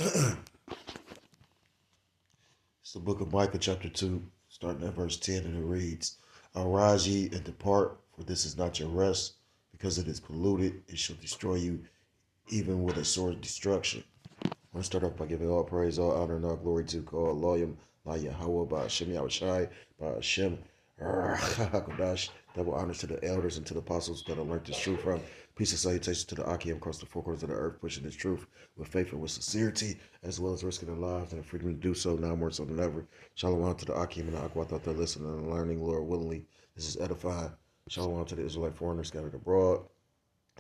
It's the book of Micah, chapter 2, starting at verse 10, and it reads, Arise ye and depart, for this is not your rest, because it is polluted, it shall destroy you, even with a sword destruction. I want to start off by giving all praise, all honor, and all glory to God, Loyam, La Yahweh, by Hashem Yahushai, by Hashem HaKadosh. Double honors to the elders and to the apostles that I learned this truth from. Peace and salutations to the Akim across the four corners of the earth, pushing this truth with faith and with sincerity, as well as risking their lives and the freedom to do so now more so than ever. Shalom to the Akim and the Akwat out there listening and learning, Lord willingly. This is edifying. Shalom to the Israelite foreigners scattered abroad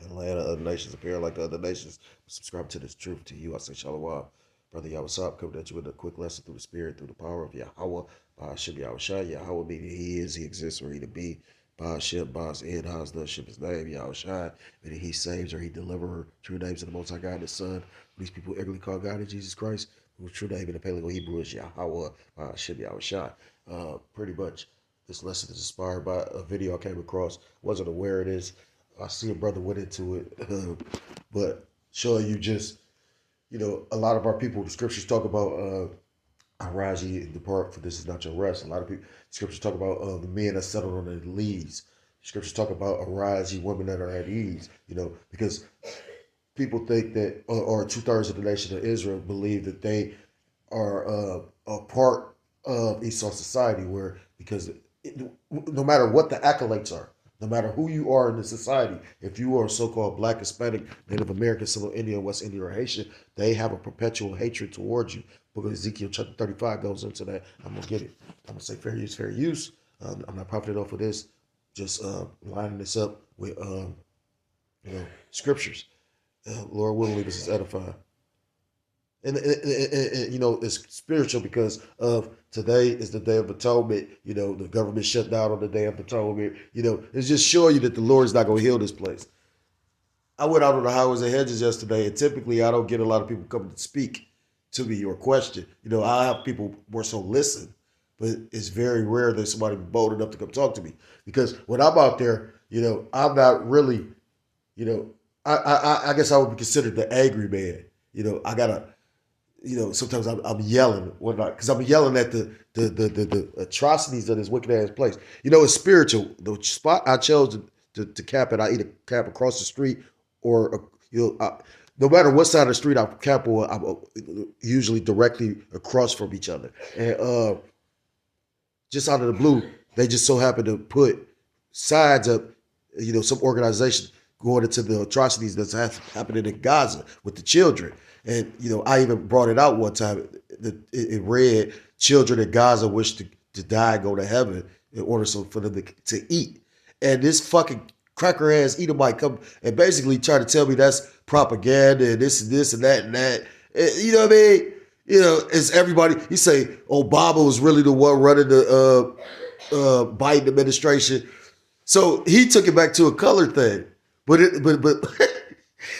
and land of other nations appear like the other nations. Subscribe to this truth to you. I say shalom. Brother Yahweh coming at you with a quick lesson through the Spirit, through the power of Yahweh, by Hashem Yahushai. Yahweh meaning He is, He exists, or He to be. By Hashem, by His end, His the ship His name, Yahushai, meaning He saves or He deliverer. True names of the Most High God and His Son. These people ignorantly call God and Jesus Christ, whose true name in the Paleo Hebrew is Yahweh, by Hashem Yahushai. Pretty much, this lesson is inspired by a video I came across. Wasn't aware of this. I see a brother went into it, but showing you just, a lot of our people, the scriptures talk about arise ye and depart, for this is not your rest. A lot of people, scriptures talk about the men that settled on their leads. Scriptures talk about arise ye women that are at ease, because people think that, or 2/3 of the nation of Israel believe that they are a part of Esau society, where, because no matter what the accolades are, no matter who you are in the society, if you are so-called Black, Hispanic, Native American, Central Indian, West Indian, or Haitian, they have a perpetual hatred towards you. Because Ezekiel chapter 35 goes into that. I'm going to get it. I'm going to say fair use, fair use. I'm not profiting off of this. Just lining this up with, scriptures. Lord willing, this is edifying. And it's spiritual because of today is the Day of Atonement. The government shut down on the Day of Atonement. It's just showing you that the Lord's not going to heal this place. I went out on the highways and hedges yesterday, and typically I don't get a lot of people coming to speak to me or question. I have people more so listen, but it's very rare that somebody be bold enough to come talk to me. Because when I'm out there, I'm not really, I guess I would be considered the angry man. I gotta, sometimes I'm yelling, whatnot, because I'm yelling at the atrocities of this wicked ass place. It's spiritual. The spot I chose to camp at, I either camp across the street or no matter what side of the street I camp on, I'm usually directly across from each other. And just out of the blue, they just so happen to put signs up, some organization going into the atrocities that's happening in Gaza with the children. And, I even brought it out one time. It read, children in Gaza wish to die and go to heaven in order for them to eat. And this fucking cracker ass Edomite come and basically try to tell me that's propaganda and this and that and that. You know what I mean? It's everybody. You say Obama was really the one running the Biden administration, so he took it back to a color thing. But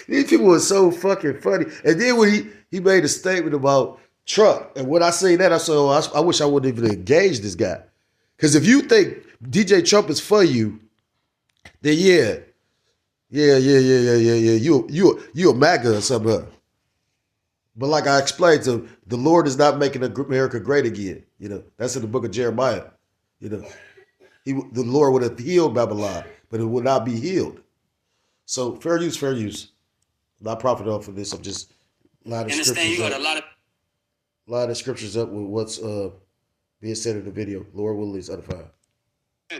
these people were so fucking funny. And then when he made a statement about Trump, and when I say that, I said, I wish I wouldn't even engage this guy, because if you think DJ Trump is for you, then yeah. You a MAGA or something. But like I explained to him, the Lord is not making America great again. That's in the book of Jeremiah. The Lord would have healed Babylon, but it will not be healed. So fair use, fair use. I'm not profiting off of this. I'm just lining scriptures up with what's being said in the video. Lord will is edified.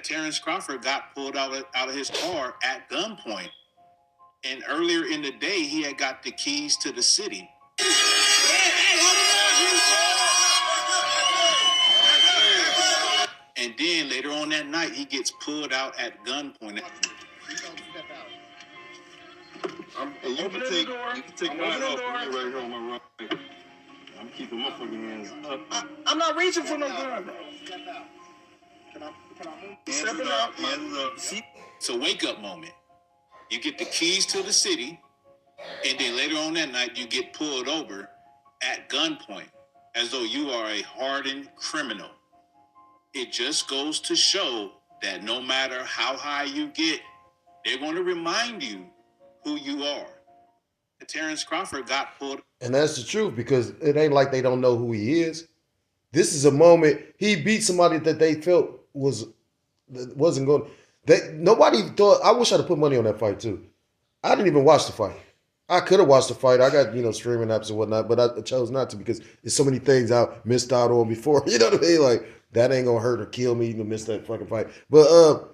Terrence Crawford got pulled out of his car at gunpoint. And earlier in the day, he had got the keys to the city. And then later on that night, he gets pulled out at gunpoint. You can take mine off me right here on my right. I'm keeping my fucking hands up. I'm not reaching for no gun. Stepping out. It's a wake-up moment. You get the keys to the city, and then later on that night, you get pulled over at gunpoint, as though you are a hardened criminal. It just goes to show that no matter how high you get, they're going to remind you who you are. Terrence Crawford got pulled And that's the truth, because it ain't like they don't know who he is. This is a moment he beat somebody that they felt wasn't going. Nobody thought. I wish I'd have put money on that fight too. I didn't even watch the fight. I could have watched the fight. I got streaming apps and whatnot, but I chose not to because there's so many things I missed out on before. You know what I mean? Like that ain't gonna hurt or kill me to miss that fucking fight. But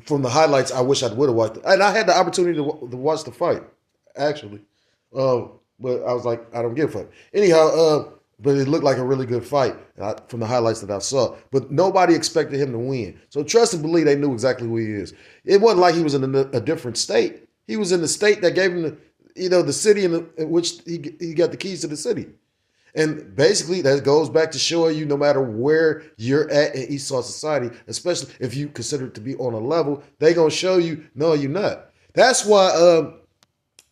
from the highlights, I wish I would have watched it, and I had the opportunity to watch the fight actually. But I was like, I don't give a fuck. Anyhow, but it looked like a really good fight from the highlights that I saw. But nobody expected him to win. So trust and believe they knew exactly who he is. It wasn't like he was in a different state. He was in the state that gave him the city in which he got the keys to the city. And basically that goes back to showing you no matter where you're at in Esau society, especially if you consider it to be on a level, they going to show you, no, you're not. That's why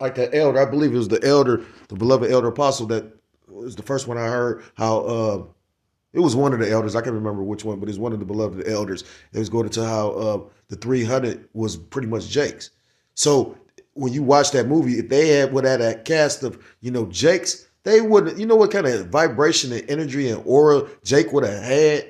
like the elder, I believe it was the elder, the beloved elder apostle, that was the first one I heard how it was one of the elders. I can't remember which one, but it's one of the beloved elders. It was going to tell how the 300 was pretty much Jake's. So when you watch that movie, if they would have a cast of, Jake's, they wouldn't, what kind of vibration and energy and aura Jake would have had,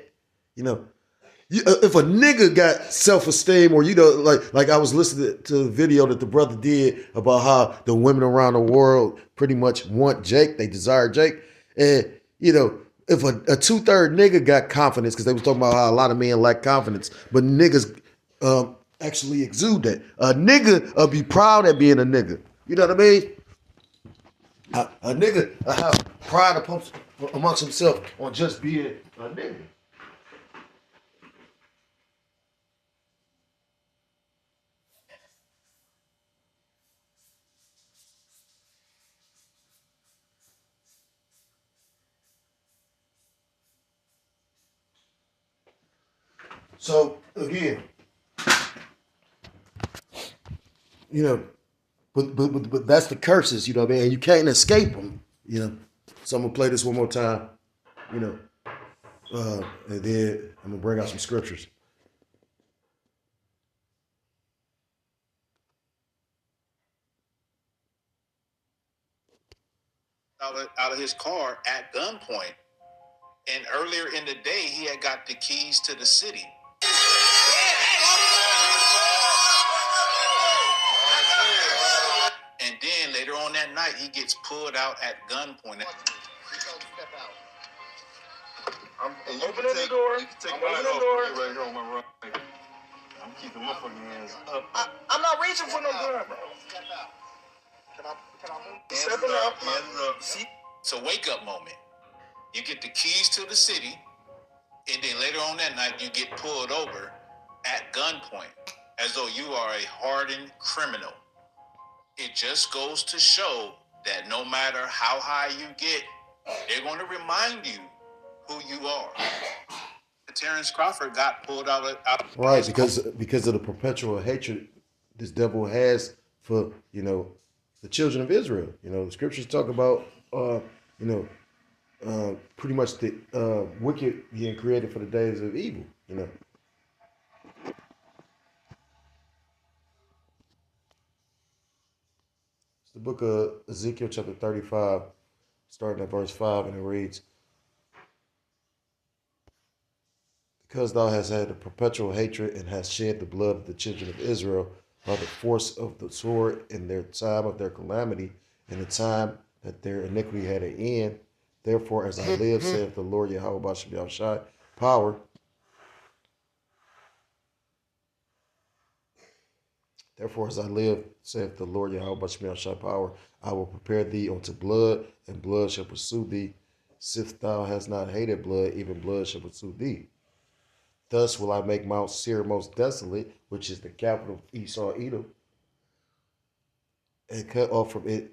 if a nigga got self-esteem, or like I was listening to the video that the brother did about how the women around the world pretty much want Jake, they desire Jake, and if a 2/3 nigga got confidence, because they was talking about how a lot of men lack confidence, but niggas actually exude that. A nigga be proud at being a nigga. You know what I mean? A nigga have pride amongst himself on just being a nigga. So again, but that's the curses, you know what I mean? And you can't escape them, So I'm gonna play this one more time, and then I'm gonna bring out some scriptures. Out of his car at gunpoint. And earlier in the day, he had got the keys to the city. And then later on that night, he gets pulled out at gunpoint. I'm opening the door. You can take I'm opening the door. Right here on my right. I'm keeping my fucking hands up. I'm not reaching for no gun, bro. Step out. Can I move? Stepping out. Hands up. See? It's a wake-up moment. You get the keys to the city, and then later on that night, you get pulled over at gunpoint, as though you are a hardened criminal. It just goes to show that no matter how high you get, they're going to remind you who you are. Terrence Crawford got pulled out. Right, because of the perpetual hatred this devil has for, the children of Israel. The scriptures talk about, pretty much the wicked being created for the days of evil, It's the book of Ezekiel chapter 35, starting at verse 5, and it reads, because thou hast had a perpetual hatred and hast shed the blood of the children of Israel by the force of the sword in their time of their calamity, in the time that their iniquity had an end. Therefore, as I live, saith the Lord Yahweh Bashem Yahushai, power. Therefore, as I live, saith the Lord Yahweh Bashem Yahushai, power, I will prepare thee unto blood, and blood shall pursue thee. Sith thou hast not hated blood, even blood shall pursue thee. Thus will I make Mount Seir most desolate, which is the capital of Esau Edom, and cut off from it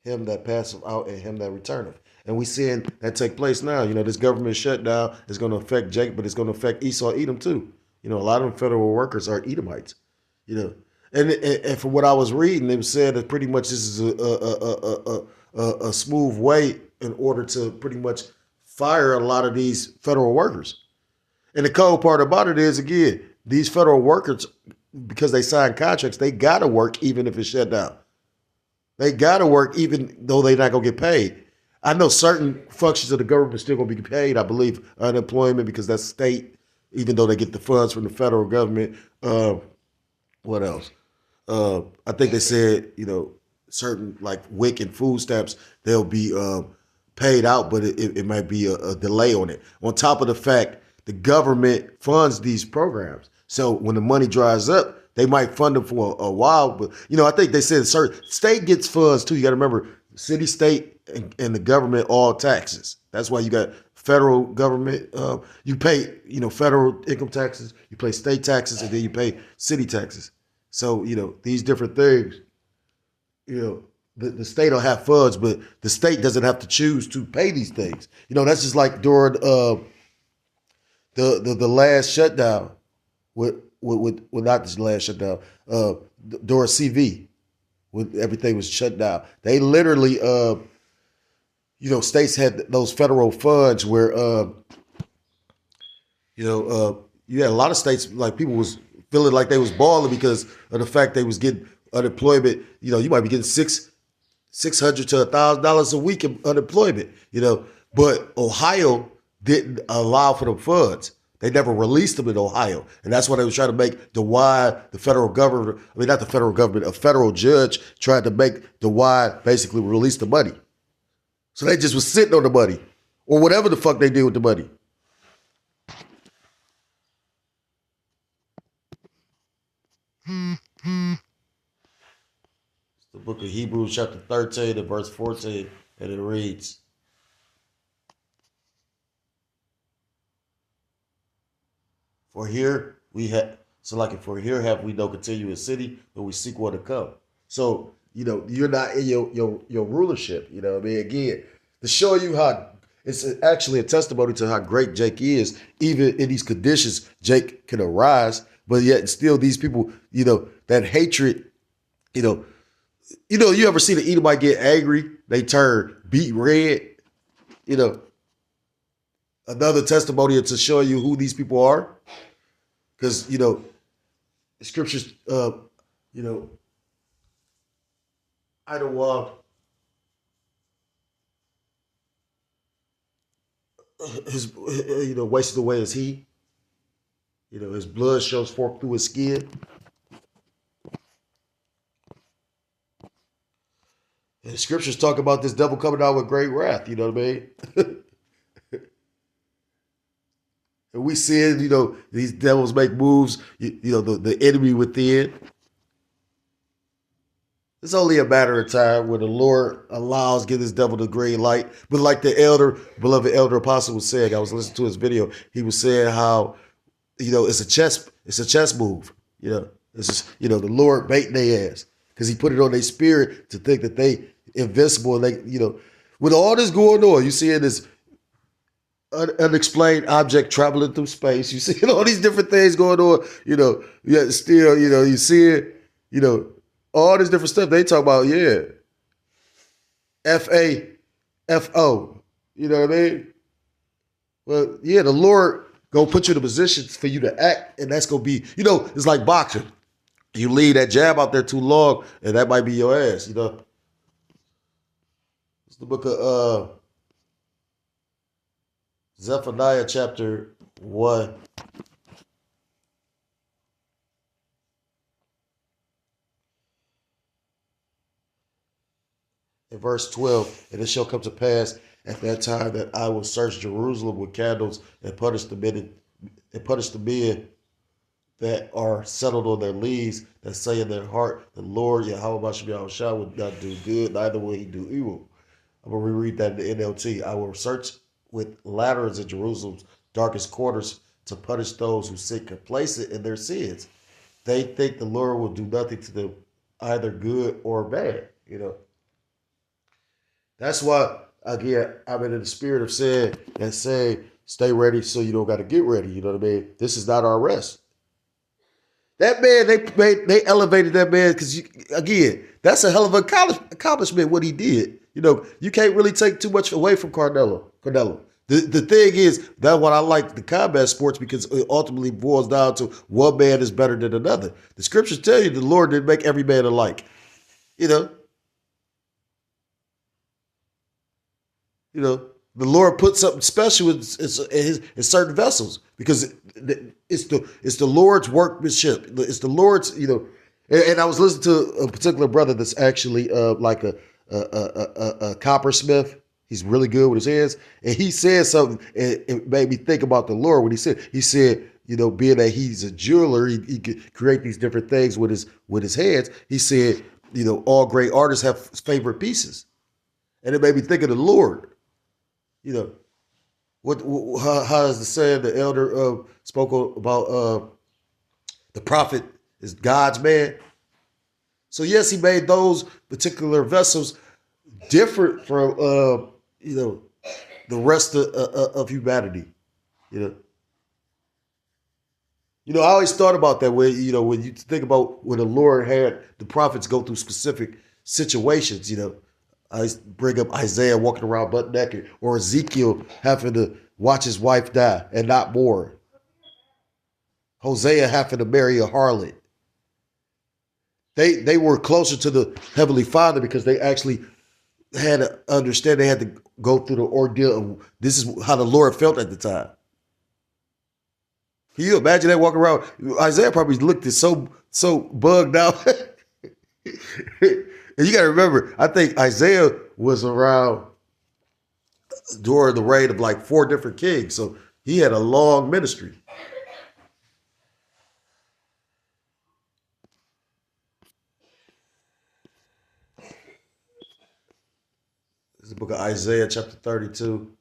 him that passeth out and him that returneth. And we seeing that take place now. This government shutdown is going to affect Jacob, but it's going to affect Esau Edom too. A lot of them federal workers are Edomites. And from what I was reading, it was said that pretty much this is a smooth way in order to pretty much fire a lot of these federal workers. And the cold part about it is, again, these federal workers, because they sign contracts, they got to work even if it's shut down. They got to work even though they're not going to get paid. I know certain functions of the government are still going to be paid. I believe unemployment because that's state, even though they get the funds from the federal government. What else? I think they said, certain like WIC and food stamps, they'll be paid out, but it might be a delay on it. On top of the fact, the government funds these programs. So when the money dries up, they might fund them for a while. But, I think they said certain state gets funds too. You got to remember, city, state, and the government, all taxes. That's why you got federal government. You pay, federal income taxes, you pay state taxes, and then you pay city taxes. So, these different things, the state will have funds, but the state doesn't have to choose to pay these things. That's just like during the last shutdown, with not the last shutdown, during CV, when everything was shut down. They literally, states had those federal funds where, you had a lot of states, like people was feeling like they was balling because of the fact they was getting unemployment. You might be getting $600 to $1,000 a week in unemployment. But Ohio didn't allow for the funds. They never released them in Ohio, and that's why they was trying to make DeWine, the federal government. I mean, not the federal government. A federal judge tried to make DeWine basically release the money. So they just was sitting on the money, or whatever the fuck they did with the money. It's the book of Hebrews, chapter 13, and verse 14, and it reads, For here have we no continuous city, but we seek one to come. So, you're not in your rulership. Again, to show you how it's actually a testimony to how great Jake is. Even in these conditions, Jake can arise, but yet still these people, that hatred, you ever see the Edomite get angry? They turn beet red. Another testimony to show you who these people are. Because, scriptures, Idlewild, wasted away is he. His blood shows forth through his skin. And the scriptures talk about this devil coming out with great wrath, you know what I mean? And we see it, these devils make moves, the enemy within. It's only a matter of time when the Lord give this devil the green light. But like the beloved elder apostle was saying, I was listening to his video, he was saying how, it's a chess move. It's just, the Lord baiting their ass. Because he put it on their spirit to think that they invincible. And they, with all this going on, you see in this unexplained object traveling through space. You see all these different things going on, yet still, you see it, all this different stuff. They talk about, FAFO, you know what I mean? Well, the Lord gonna put you in a position for you to act, and that's gonna be, it's like boxing. You leave that jab out there too long, and that might be your ass, It's the book of Zephaniah chapter 1. In verse 12, and it shall come to pass at that time that I will search Jerusalem with candles and punish the men that are settled on their leaves, that say in their heart, the Lord Yahweh Bashem will not do good, neither will he do evil. I'm going to reread that in the NLT. I will search with ladders in Jerusalem's darkest corners to punish those who sit complacent in their sins. They think the Lord will do nothing to them, either good or bad, That's why, again, I'm in the spirit of saying, stay ready so you don't got to get ready, you know what I mean? This is not our rest. That man, they elevated that man because, again, that's a hell of an accomplishment what he did. You can't really take too much away from Canelo. The thing is, that's what I like the combat sports, because it ultimately boils down to one man is better than another. The scriptures tell you the Lord didn't make every man alike. You know, the Lord put something special in certain vessels because it's the Lord's workmanship. It's the Lord's, you know. And I was listening to a particular brother that's actually like a coppersmith. He's really good with his hands, and he said something, and it made me think about the Lord when he said, you know, being that he's a jeweler, he could create these different things with his hands. He said, you know, all great artists have favorite pieces, and it made me think of the Lord. You know, how is the saying? The elder spoke about the prophet is God's man. So yes, he made those particular vessels different from you know, the rest of humanity. You know, I always thought about that way. You know, when you think about when the Lord had the prophets go through specific situations. You know, I bring up Isaiah walking around butt naked, or Ezekiel having to watch his wife die and not mourn. Hosea having to marry a harlot. They were closer to the Heavenly Father because they actually had to understand they had to go through the ordeal of this is how the Lord felt at the time. Can you imagine that walking around? Isaiah probably looked at so bugged out. And you got to remember, I think Isaiah was around during the reign of like 4 different kings. So he had a long ministry. This is the book of Isaiah, chapter 32.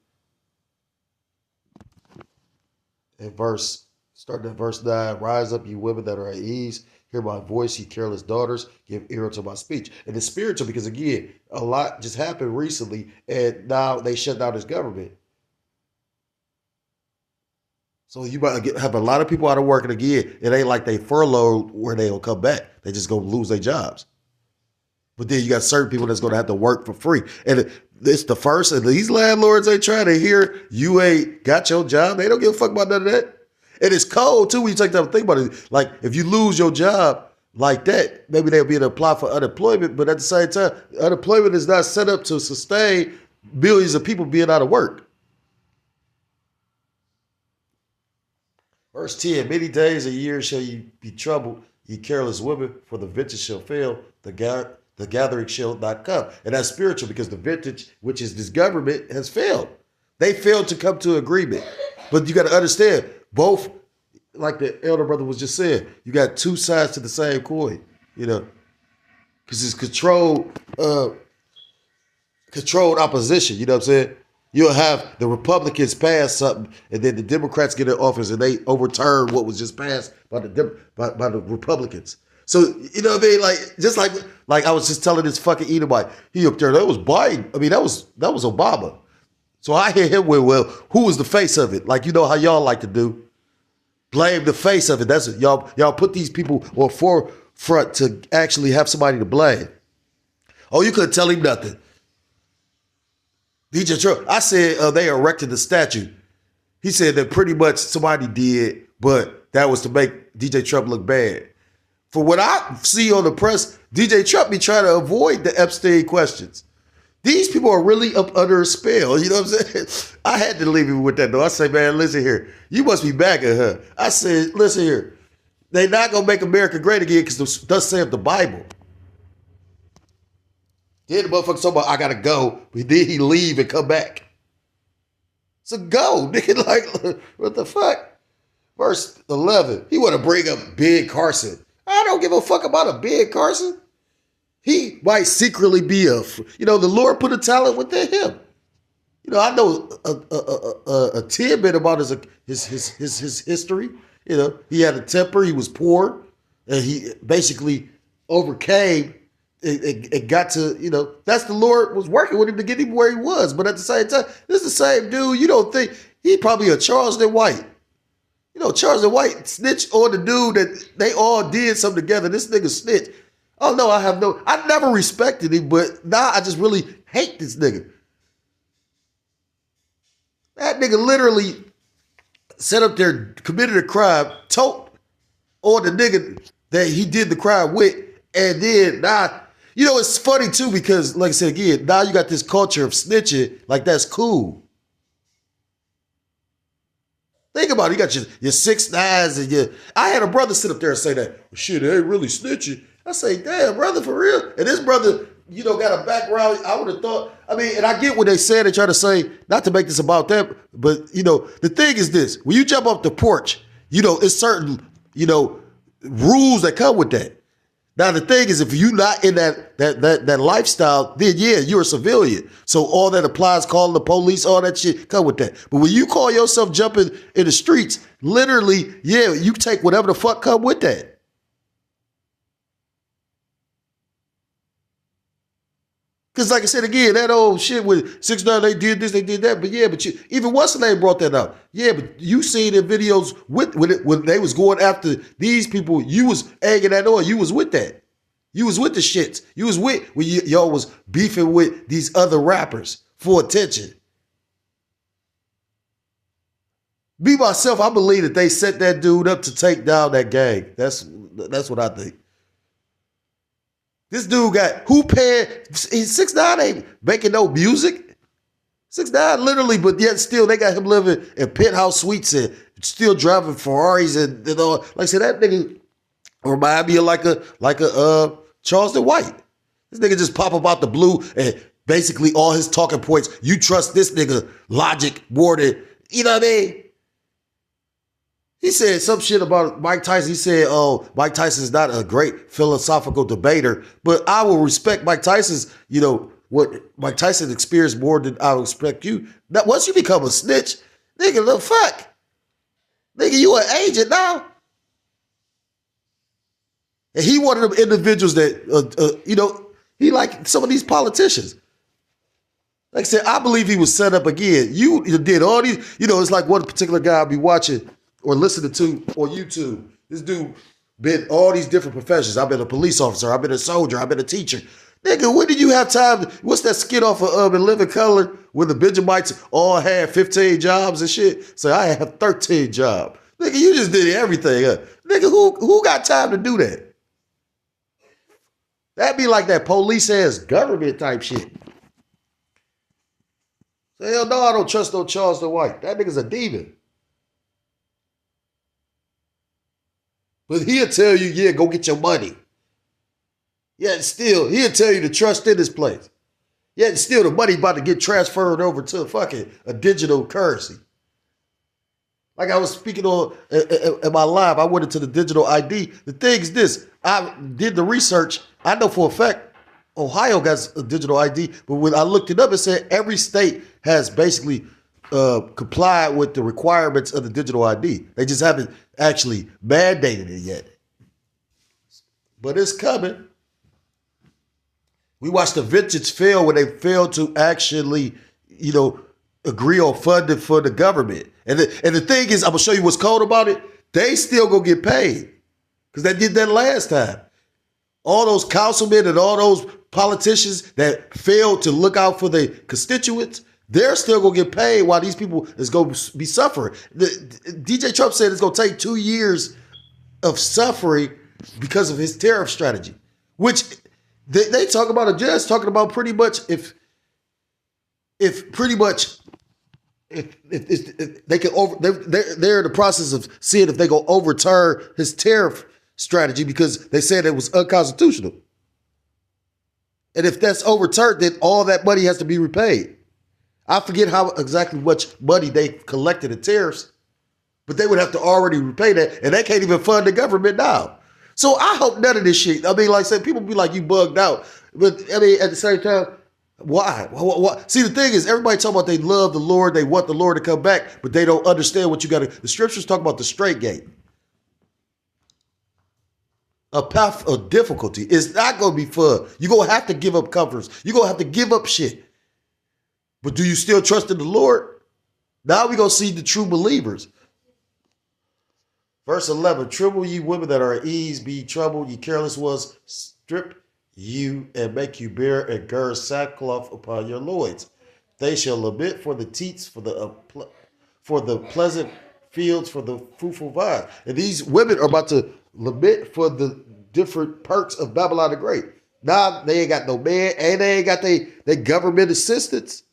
And starting at verse 9, rise up, you women that are at ease. Hear my voice, ye careless daughters. Give ear to my speech. And it's spiritual because, again, a lot just happened recently, and now they shut down this government. So you might have a lot of people out of work, and again, it ain't like they furloughed where they'll come back. They just gonna lose their jobs. But then you got certain people that's gonna have to work for free. And it's the first, and these landlords ain't trying to hear you ain't got your job. They don't give a fuck about none of that. And it's cold too when you take time to think about it. Like if you lose your job like that, maybe they'll be able to apply for unemployment. But at the same time, unemployment is not set up to sustain millions of people being out of work. Verse 10, many days a year shall you be troubled, ye careless women, for the vintage shall fail, the gathering shall not come. And that's spiritual because the vintage, which is this government, has failed. They failed to come to agreement. But you got to understand, both, like the elder brother was just saying, you got 2 sides to the same coin, you know, because it's controlled opposition, you know what I'm saying? You'll have the Republicans pass something, and then the Democrats get in office, and they overturn what was just passed by the Republicans. So, you know what I mean? Like, just like I was just telling this fucking Edomite, he up there, that was Biden. I mean, that was Obama. So I hear him with, well, who was the face of it? Like, you know how y'all like to do. Blame the face of it. That's it. Y'all put these people on forefront to actually have somebody to blame. Oh, you couldn't tell him nothing. DJ Trump, I said they erected the statue. He said that pretty much somebody did, but that was to make DJ Trump look bad. For what I see on the press, DJ Trump be trying to avoid the Epstein questions. These people are really up under a spell. You know what I'm saying? I had to leave him with that, though. I say, man, listen here. You must be back at her. I said, listen here. They not going to make America great again because thus saith the Bible. Then the motherfucker talking about, I got to go. But then he leave and come back. So go, nigga. Like, what the fuck? Verse 11. He want to bring up Ben Carson. I don't give a fuck about a Ben Carson. He might secretly be the Lord put a talent within him. You know, I know a tidbit about his history. You know, he had a temper, he was poor, and he basically overcame it got to, you know, that's the Lord was working with him to get him where he was. But at the same time, this is the same dude. You don't think he probably a Charleston White. You know, Charleston White snitched on the dude that they all did something together. This nigga snitched. Oh, no, I never respected him, but now I just really hate this nigga. That nigga literally set up there, committed a crime, told on the nigga that he did the crime with, and then now You know, it's funny too because, like I said again, now you got this culture of snitching. Like that's cool. Think about it. You got your 6ix9ines and your. I had a brother sit up there and say that, well, shit, they ain't really snitching. I say, damn, brother, for real. And this brother, got a background. I would have thought. I mean, and I get what they said. They try to say not to make this about them, but the thing is this: when you jump off the porch, it's certain rules that come with that. Now the thing is, if you're not in that lifestyle, then yeah, you're a civilian. So all that applies, calling the police, all that shit come with that. But when you call yourself jumping in the streets, literally, yeah, you take whatever the fuck come with that. Because like I said again, that old shit with 6ix9ine, they did this, they did that. But yeah, but even what's the name brought that up? Yeah, but you seen the videos when they was going after these people, you was egging that on. You was with that. You was with the shits. You was with when y'all was beefing with these other rappers for attention. Me, myself, I believe that they set that dude up to take down that gang. That's what I think. This dude who paying 6ix9ine ain't making no music. 6ix9ine literally, but yet still they got him living in penthouse suites and still driving Ferraris and all. Like I said, that nigga remind me of like a Charleston White. This nigga just pop up out the blue and basically all his talking points. You trust this nigga logic more than what I mean. He said some shit about Mike Tyson. He said, oh, Mike Tyson is not a great philosophical debater, but I will respect Mike Tyson's, what Mike Tyson experienced more than I will respect you. Now, once you become a snitch, nigga, the fuck? Nigga, you an agent now? And he one of them individuals that, he like some of these politicians. Like I said, I believe he was set up again. You did all these, it's like one particular guy I'll be watching or listening to on YouTube. This dude been all these different professions. I've been a police officer. I've been a soldier. I've been a teacher. Nigga, when did you have time? What's that skit off of In Living Color where the Benjamites all had 15 jobs and shit? So I have 13 jobs. Nigga, you just did everything. Nigga, who got time to do that? That'd be like that police ass government type shit. So hell no, I don't trust no Charleston White. That nigga's a demon. But he'll tell you, yeah, go get your money. Yeah, still, he'll tell you to trust in this place. Yeah, still the money about to get transferred over to a digital currency. Like I was speaking on in my live, I went into the digital ID. The thing is this, I did the research. I know for a fact Ohio got a digital ID, but when I looked it up, it said every state has basically complied with the requirements of the digital ID. They just haven't actually mandated it yet. But it's coming. We watched the Vintage fail when they failed to actually, agree on funding for the government. And the thing is, I'm going to show you what's cold about it. They still going to get paid because they did that last time. All those councilmen and all those politicians that failed to look out for their constituents, they're still going to get paid while these people is going to be suffering. DJ Trump said it's going to take 2 years of suffering because of his tariff strategy, which they talk about a judge talking about pretty much if they can they're in the process of seeing if they go overturn his tariff strategy because they said it was unconstitutional. And if that's overturned, then all that money has to be repaid. I forget how exactly much money they collected in tariffs, but they would have to already repay that, and they can't even fund the government now. So I hope none of this shit. I mean, like I said, people be like, you bugged out. But I mean, at the same time, why? See, the thing is, everybody talking about they love the Lord, they want the Lord to come back, but they don't understand what you got to. The scriptures talk about the straight gate. A path of difficulty is not going to be fun. You're going to have to give up comforts. You're going to have to give up shit. But do you still trust in the Lord? Now we're going to see the true believers. Verse 11, tremble ye women that are at ease, be troubled, ye careless ones, strip you and make you bare and gird sackcloth upon your loins. They shall lament for the teats, for the pleasant fields, for the fruitful vines. And these women are about to lament for the different perks of Babylon the Great. Nah, they ain't got no man, and they ain't got they government assistance.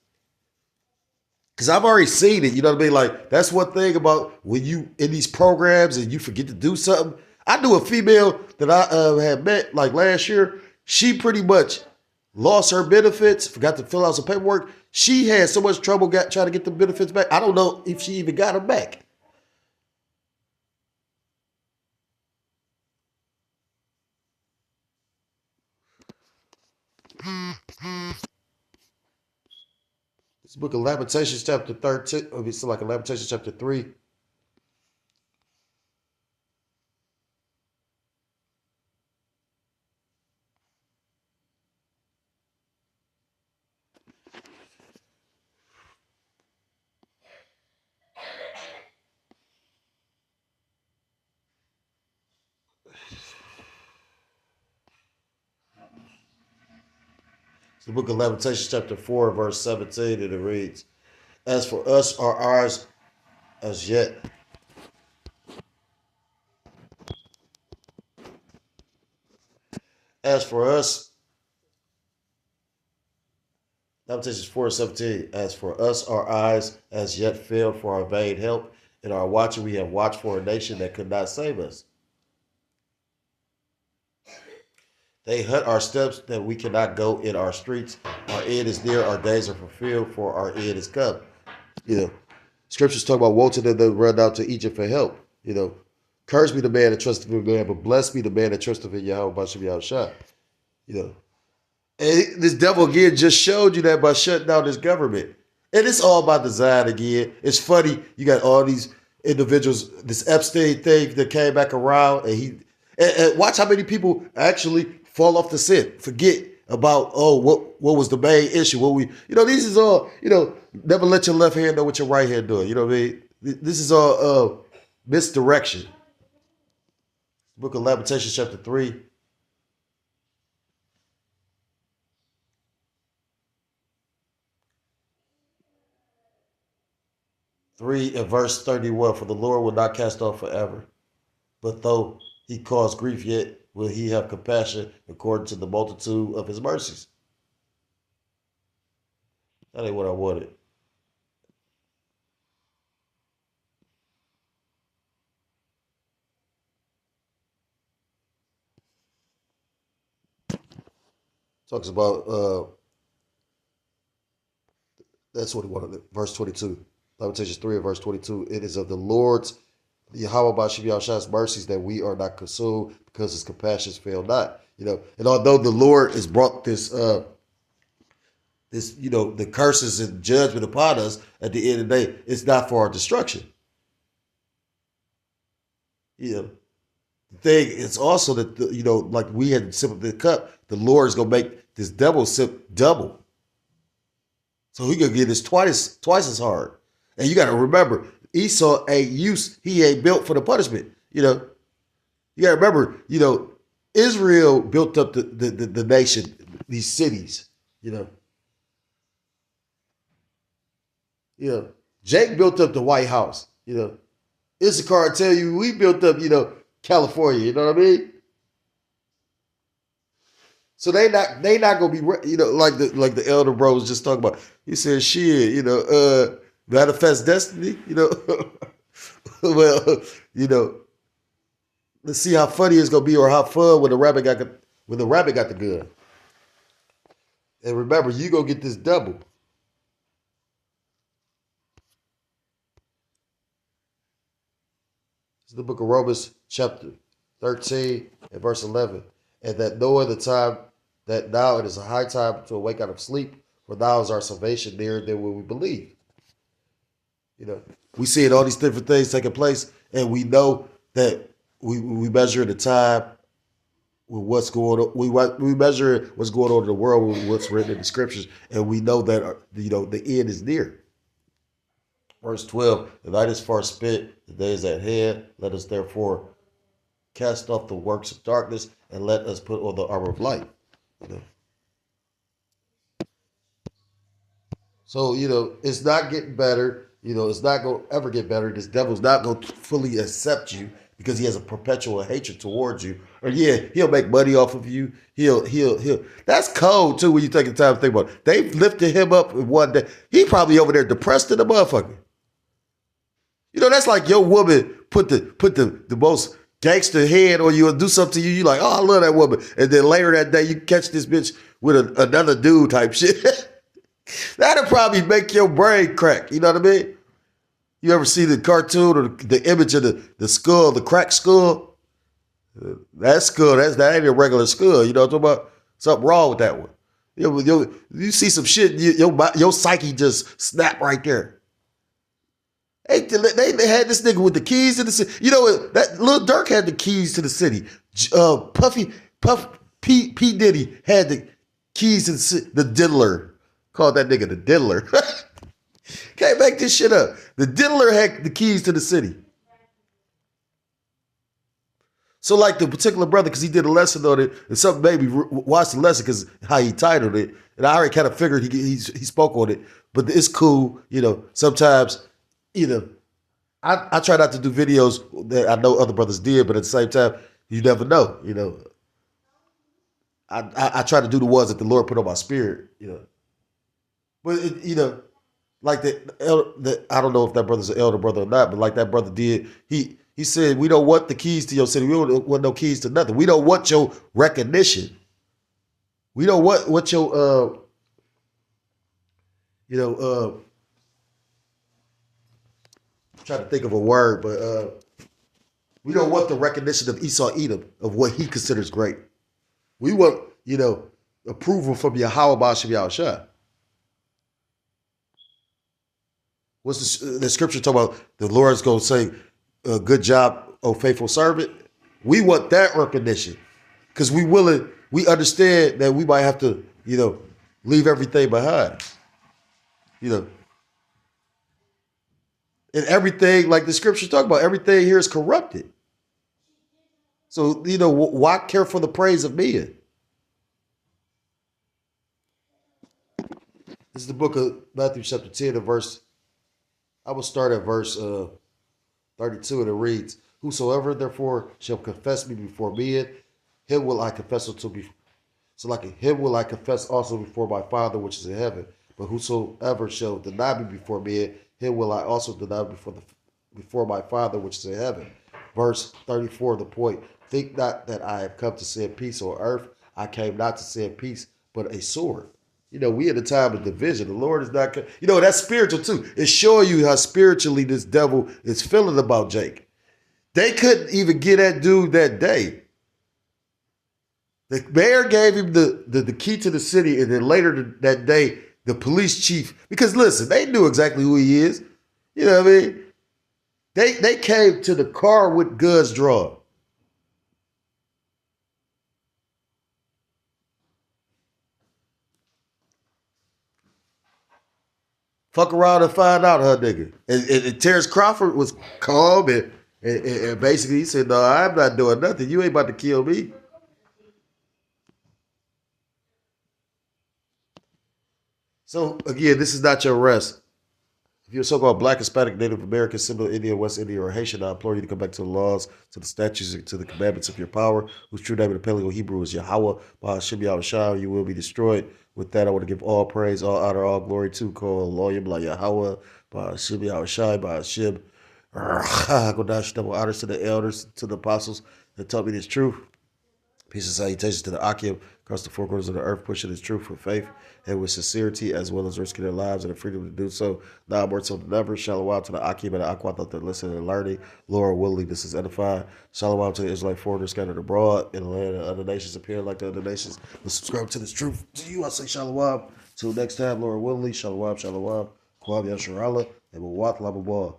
Because I've already seen it, you know what I mean? Like, that's one thing about when you in these programs and you forget to do something. I knew a female that I had met like last year. She pretty much lost her benefits, forgot to fill out some paperwork. She had so much trouble trying to get the benefits back. I don't know if she even got them back. This book of Lamentations chapter 13, it's like Lamentations chapter 3. It's the book of Lamentations chapter 4, verse 17, and it reads, As for us, our eyes as yet. As for us, Lamentations 4:17. As for us, our eyes as yet failed for our vain help. In our watching, we have watched for a nation that could not save us. They hunt our steps that we cannot go in our streets. Our end is near, our days are fulfilled, for our end is come. You know, scriptures talk about woe to them that run out to Egypt for help. You know, curse be the man that trusteth in man, but blessed be the man that trusteth in Yahweh by Shem Yahushua. You know, and this devil again just showed you that by shutting down this government. And it's all by design again. It's funny. You got all these individuals, this Epstein thing that came back around, and watch how many people actually fall off the scent, forget about, what was the main issue? These is all, never let your left hand know what your right hand doing. You know what I mean? This is all misdirection. Book of Lamentations chapter 3. And verse 31, for the Lord will not cast off forever, but though he cause grief, yet will he have compassion according to the multitude of his mercies. That ain't what I wanted. Talks about, that's what he wanted, verse 22. Lamentations 3 and verse 22. It is of the Lord's, Yahweh Bashim Yahshua's mercies that we are not consumed because his compassions fail not. And although the Lord has brought this, the curses and judgment upon us, at the end of the day, it's not for our destruction. The thing is also that, like we had sipped the cup, the Lord is going to make this devil sip double. So he going to get this twice as hard. And you got to remember, Esau he ain't built for the punishment. You got to remember, Israel built up the nation, these cities, Jake built up the White House, Issachar tell you, we built up, California, you know what I mean? So they not gonna be, like the elder bro was just talking about. He said, shit, manifest destiny, well, let's see how funny it's gonna be or how fun when the rabbit got the gun. And remember, you gonna get this double. It's the book of Romans, chapter 13 and verse 11. And that knowing the time that now it is a high time to awake out of sleep, for now is our salvation nearer than when we believe. We see all these different things taking place, and we know that we measure the time with what's going on. We measure what's going on in the world with what's written in the scriptures, and we know that the end is near. Verse 12: the night is far spent, the day is at hand. Let us therefore cast off the works of darkness, and let us put on the armor of light. So it's not getting better. It's not going to ever get better. This devil's not going to fully accept you because he has a perpetual hatred towards you. Or yeah, he'll make money off of you. He'll. That's cold too when you take the time to think about it. They lifted him up in one day. He probably over there depressed in the motherfucker. You know, that's like your woman put the most gangster head on you and do something to you. You like, oh, I love that woman. And then later that day, you catch this bitch with another dude type shit. That'll probably make your brain crack. You know what I mean? You ever see the cartoon or the image of the skull, the cracked skull? That skull, that ain't a regular skull. You know what I'm talking about? Something wrong with that one. You see some shit, your psyche just snap right there. They had this nigga with the keys to the city. You know, that Lil Durk had the keys to the city. P. Diddy had the keys to the city. The diddler. Called that nigga the diddler. Can't make this shit up. The diddler had the keys to the city. So like the particular brother, because he did a lesson on it, and something made me watch the lesson because how he titled it. And I already kind of figured he spoke on it. But it's cool, you know, sometimes, you know, I try not to do videos that I know other brothers did, but at the same time, you never know, you know. I try to do the ones that the Lord put on my spirit, you know. But, you know, like I don't know if that brother's an elder brother or not, but like that brother did, he said, we don't want the keys to your city. We don't want no keys to nothing. We don't want your recognition. We don't want what your, I'm trying to think of a word, but we don't want the recognition of Esau Edom, of what he considers great. We want, you know, approval from Yahweh Ba'ashem Yahushua. What's the scripture talking about? The Lord's going to say, good job, oh faithful servant. We want that recognition because we understand that we might have to, you know, leave everything behind. You know, and everything, like the scripture talk about, everything here is corrupted. So, you know, why care for the praise of men? This is the book of Matthew chapter 10 and verse, I will start at verse 32, and it reads, whosoever therefore shall confess me before men, him will I confess unto me. So like him will I confess also before my Father which is in heaven. But whosoever shall deny me before men, him will I also deny before my Father which is in heaven. Verse 34, the point. Think not that I have come to send peace on earth. I came not to send peace, but a sword. You know, we at a time of division. The Lord is not, you know, that's spiritual too. It's showing you how spiritually this devil is feeling about Jake. They couldn't even get that dude that day. The mayor gave him the key to the city, and then later that day, the police chief, because listen, they knew exactly who he is. You know what I mean? They came to the car with guns drawn. Fuck around and find out, her nigga. And Terrence Crawford was calm and basically he said, no, I'm not doing nothing. You ain't about to kill me. So again, this is not your rest. If you're a so-called Black, Hispanic, Native American, Seminole Indian, West Indian, or Haitian, I implore you to come back to the laws, to the statutes, and to the commandments of your power, whose true name in the Paleo Hebrew is Yahweh, Ba'ashem Yahushua, you will be destroyed. With that, I want to give all praise, all honor, all glory to Kol Loyim La Yahweh, Ba'ashem Yahushua, Ba'ashem Godash, double honors to the elders, to the apostles that taught me this truth. Peace and salutations to the Akim across the four corners of the earth, pushing this truth with faith and with sincerity, as well as risking their lives and the freedom to do so. Now more so than ever. Shalom to the Akim and the Aqua that they're listening and learning. Lord willing, this is edifying. Shalom to the Israelite foreigners scattered abroad in the land of other nations, appearing like the other nations. Let's subscribe to this truth. To you, I say shalom. Till next time, Lord willing, shalom, shalom. Kwam Yasharallah, and Mawat Lababah.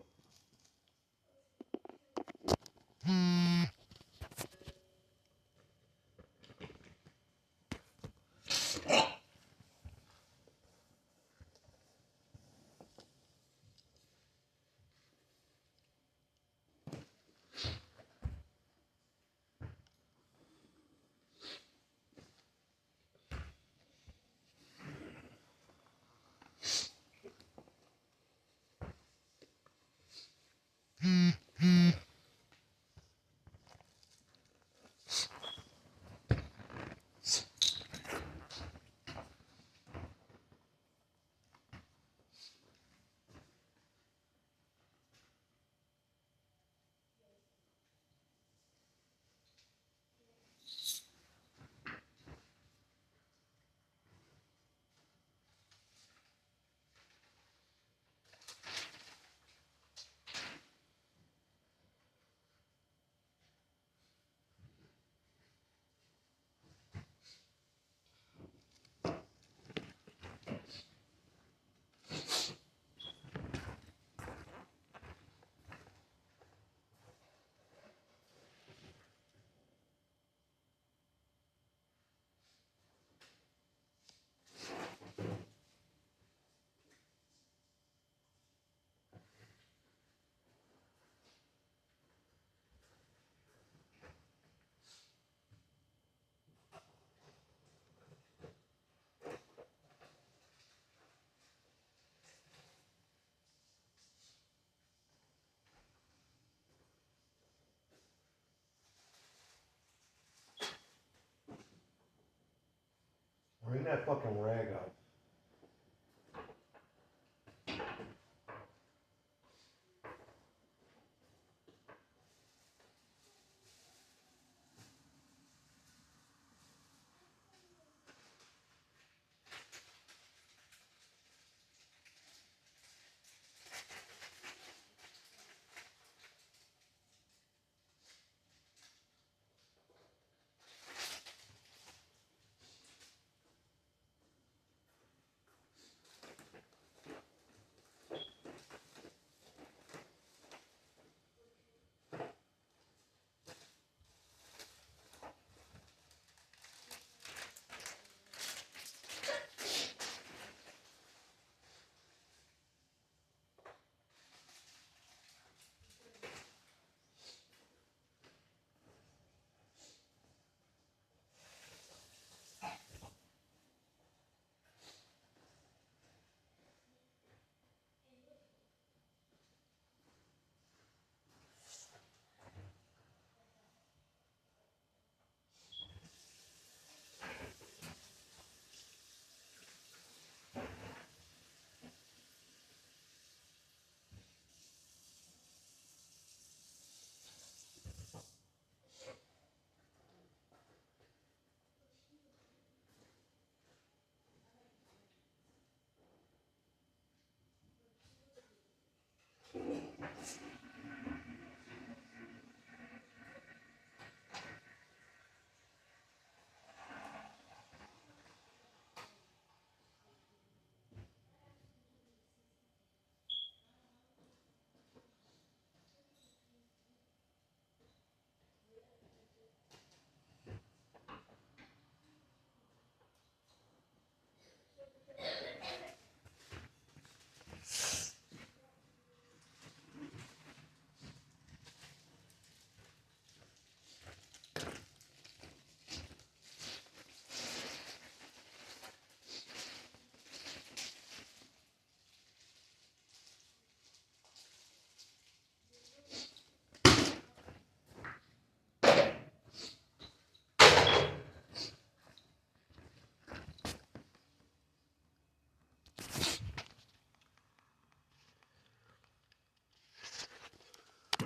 that fucking rag out.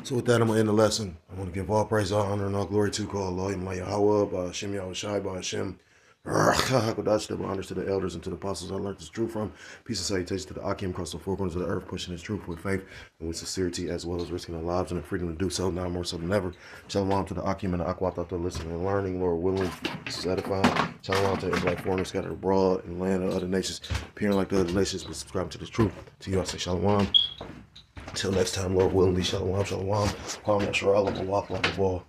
So with that, I'm going to end the lesson. I want to give all praise, all honor, and all glory to Allah, Yahweh, Ba'ashem, Yahushai, Ba'ashem, double honors to the elders and to the apostles I learned this truth from. Peace and salutations to the Akim across the four corners of the earth, pushing this truth with faith and with sincerity, as well as risking their lives and the freedom to do so, now more so than ever. Shalom to the Akim and the Akwat out there listening and learning, Lord willing, this is edifying. Shalom to the black foreigners scattered abroad in the land of other nations, appearing like the other nations, but subscribing to this truth. To you, I say shalom. Until next time, Lord willing, shalom, shalom. Kwam Yasharallah, walk like a wall.